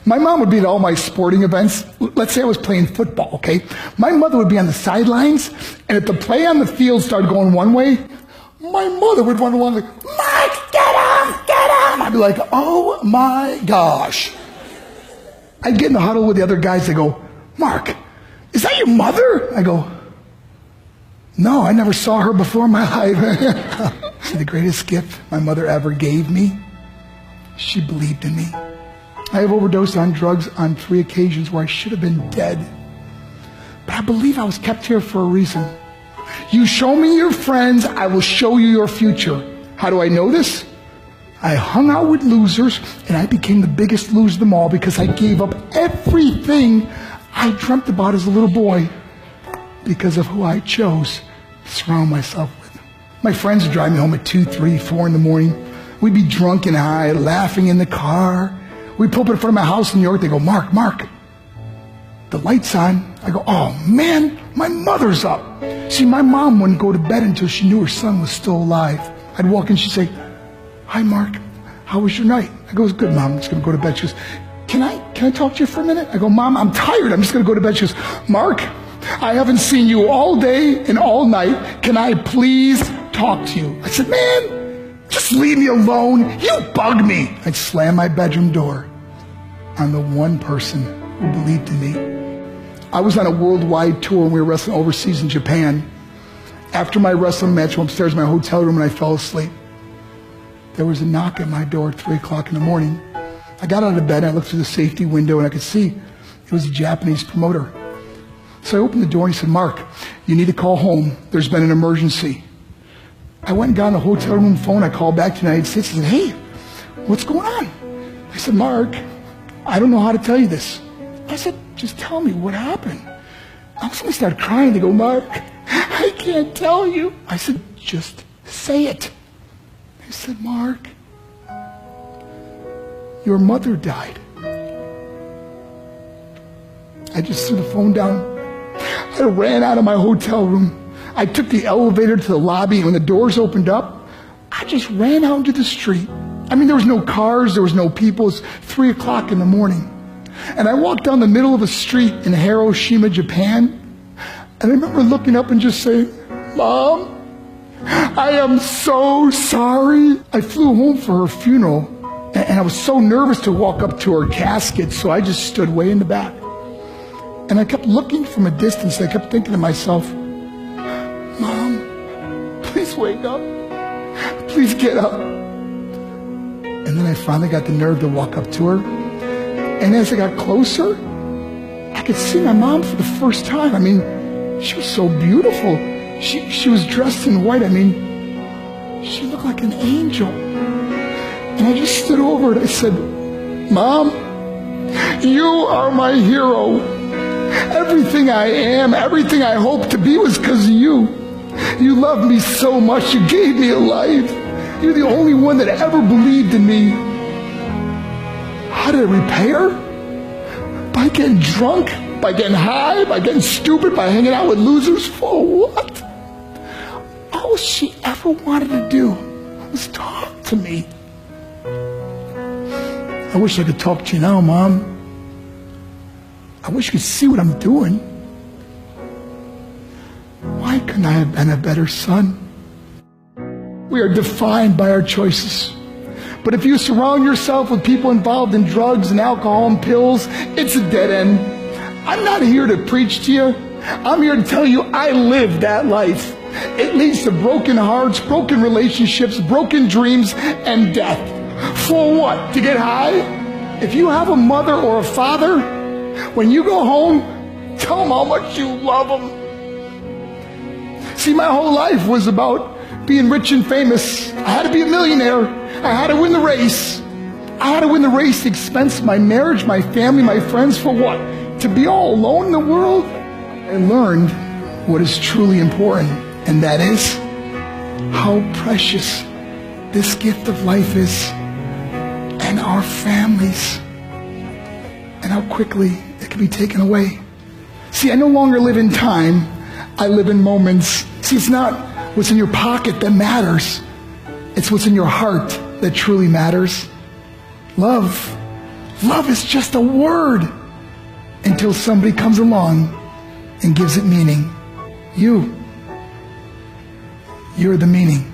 My mom would be at all my sporting events. Let's say I was playing football, okay? My mother would be on the sidelines, and if the play on the field started going one way, my mother would run along like, Mark, get him, get him! I'd be like, oh my gosh. I'd get in the huddle with the other guys. They go, Mark, is that your mother? I go, no, I never saw her before in my life. See, the greatest gift my mother ever gave me, she believed in me. I have overdosed on drugs on 3 occasions where I should have been dead. But I believe I was kept here for a reason. You show me your friends, I will show you your future. How do I know this? I hung out with losers, and I became the biggest loser of them all because I gave up everything I dreamt about as a little boy because of who I chose to surround myself with. My friends would drive me home at 2, 3, 4 in the morning. We'd be drunk and high, laughing in the car. We'd pull up in front of my house in New York. They go, Mark, the light's on. I go, oh man, my mother's up. See, my mom wouldn't go to bed until she knew her son was still alive. I'd walk in, she'd say, hi Mark, how was your night? I go, it's good, Mom, I'm just gonna go to bed. She goes, can I talk to you for a minute? I go, Mom, I'm tired, I'm just gonna go to bed. She goes, Mark, I haven't seen you all day and all night. Can I please talk to you? I said, man, just leave me alone. You bug me. I'd slam my bedroom door on the one person who believed in me. I was on a worldwide tour and we were wrestling overseas in Japan. After my wrestling match, I went upstairs in my hotel room and I fell asleep. There was a knock at my door at 3 o'clock in the morning. I got out of bed and I looked through the safety window and I could see it was a Japanese promoter. So I opened the door and he said, Mark, you need to call home. There's been an emergency. I went and got on the hotel room phone. I called back to the United States and said, hey, what's going on? I said, Mark, I don't know how to tell you this. I said, just tell me what happened. I suddenly started crying. They go, Mark, I can't tell you. I said, just say it. They said, Mark, your mother died. I just threw the phone down. I ran out of my hotel room. I took the elevator to the lobby, and when the doors opened up, I just ran out into the street. I mean, there was no cars, there was no people. It was 3 o'clock in the morning. And I walked down the middle of a street in Hiroshima, Japan, and I remember looking up and just saying, Mom, I am so sorry. I flew home for her funeral, and I was so nervous to walk up to her casket, so I just stood way in the back. And I kept looking from a distance. I kept thinking to myself, Mom, please wake up. Please get up. And then I finally got the nerve to walk up to her. And as I got closer, I could see my mom for the first time. I mean, she was so beautiful. She was dressed in white. I mean, she looked like an angel. And I just stood over her and I said, Mom, you are my hero. Everything I am, everything I hope to be was because of you. You loved me so much. You gave me a life. You're the only one that ever believed in me. How did I repay her? By getting drunk? By getting high? By getting stupid? By hanging out with losers? For what? All she ever wanted to do was talk to me. I wish I could talk to you now, Mom. I wish you could see what I'm doing. Why couldn't I have been a better son? We are defined by our choices. But if you surround yourself with people involved in drugs and alcohol and pills, it's a dead end. I'm not here to preach to you. I'm here to tell you I lived that life. It leads to broken hearts, broken relationships, broken dreams, and death. For what? To get high? If you have a mother or a father, when you go home, tell them how much you love them. See, my whole life was about being rich and famous. I had to be a millionaire. I had to win the race. I had to win the race at the expense of my marriage, my family, my friends. For what? To be all alone in the world? I learned what is truly important, and that is how precious this gift of life is, and our families, and how quickly it can be taken away. See, I no longer live in time. I live in moments. See, it's not what's in your pocket that matters. It's what's in your heart that truly matters. Love Love is just a word until somebody comes along and gives it meaning. You're the meaning.